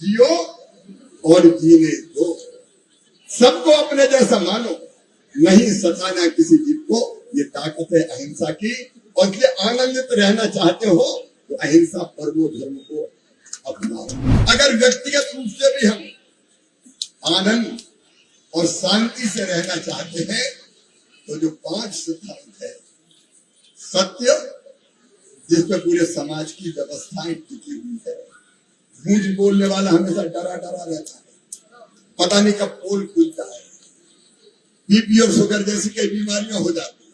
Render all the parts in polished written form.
जियो और जीने दो, सबको अपने जैसा मानो, नहीं सताना किसी जीव को, ये ताकत है अहिंसा की। और इसलिए आनंदित रहना चाहते हो तो अहिंसा परमो धर्म को अपनाओ। अगर व्यक्तिगत रूप से भी हम आनंद और शांति से रहना चाहते हैं तो जो 5 सिद्धांत है, सत्य जिसपे पूरे समाज की व्यवस्थाएं टिकी हुई है, झूठ बोलने वाला हमेशा डरा डरा रहता है, पता नहीं कब पोल खुलता है, बीपी और शुगर जैसी कई बीमारियां हो जाती है।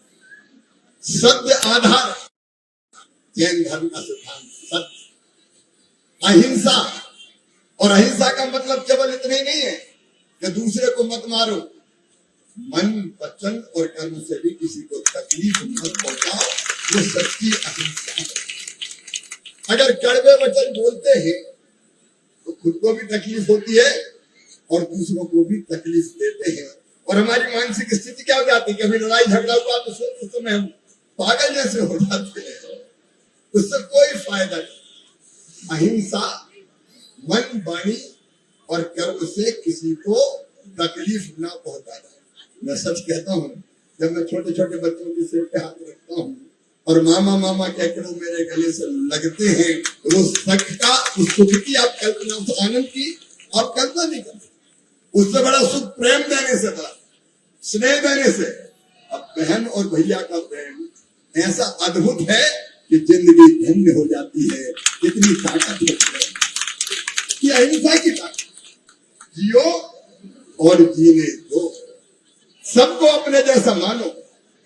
सत्य आधार, जैन धर्म का सिद्धांत सत्य, अहिंसा। और अहिंसा का मतलब केवल इतना ही नहीं है कि दूसरे को मत मारो, मन वचन और कर्म से भी किसी को तकलीफ मत पहुंचाओ, ये सच्ची अहिंसा है। अगर कड़वे वचन बोलते हैं तो खुद को भी तकलीफ होती है और दूसरों को भी तकलीफ देते हैं। और हमारी मानसिक स्थिति क्या हो जाती है, कभी लड़ाई झगड़ा हुआ तो उस समय हम पागल जैसे हो जाते हैं, उससे कोई फायदा नहीं। अहिंसा मन वाणी और कर्म से किसी को तकलीफ ना पहुंचाना। मैं सच कहता हूँ, जब मैं छोटे छोटे बच्चों के सिर पे हाथ रखता हूँ और मामा मामा कहकर वो मेरे गले से लगते हैं, उस सुख का, उस सुख की आप कल्पना, उस आनंद की आप कल्पना नहीं करते। उससे बड़ा सुख प्रेम देने से, बड़ा स्नेह देने से। अब बहन और भैया का प्रेम ऐसा अद्भुत है कि जिंदगी धन्य हो जाती है। कितनी ताकत है कि अहिंसा की ताकत। जियो और जीने दो, सबको अपने जैसा मानो,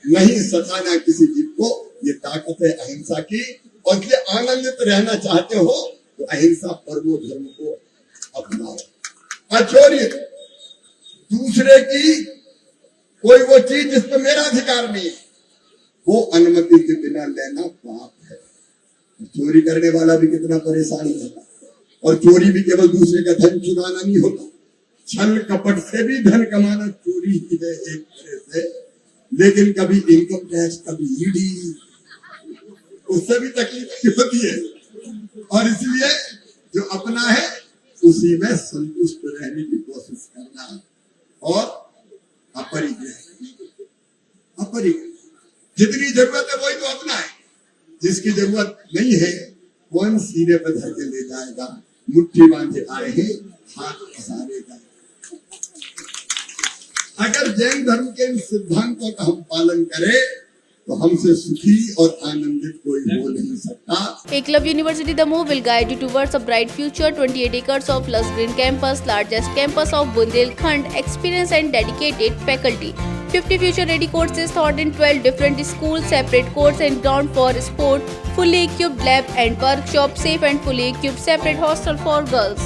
नहीं सताना किसी जीव को, ये ताकत है अहिंसा की। और इसलिए आनंदित रहना चाहते हो तो अहिंसा परमो धर्म को अपनाओ। अचोरी, दूसरे की कोई वो चीज जिस पर मेरा अधिकार नहीं है, वो अनुमति के बिना लेना पाप है। चोरी करने वाला भी कितना परेशान होता, और चोरी भी केवल दूसरे का धन चुराना नहीं होता, छल कपट से भी धन कमाना चोरी ही है एक तरह से। लेकिन कभी इनकम टैक्स, कभी ईडी, उससे भी तकलीफ होती है। और इसलिए जो अपना है उसी में संतुष्ट रहने की कोशिश करना। और अपरिग्रह, जितनी जरूरत है वही तो अपना है, जिसकी जरूरत नहीं है कौन सीने पर धर के ले जाएगा। मुट्ठी बांधे आए हैं, हाथ पसारेगा। अगर जैन धर्म के इन सिद्धांतों का हम पालन करें तो हमसे सुखी और आनंदित कोई हो नहीं सकता। Eklavya University Damoh will guide you towards a bright future. 28 acres of lush green campus, largest campus of Bundelkhand, experienced and dedicated faculty. 50 future-ready courses taught in 12 different schools, separate courts and ground for sport, fully equipped lab and workshop, safe and fully equipped separate hostel for girls.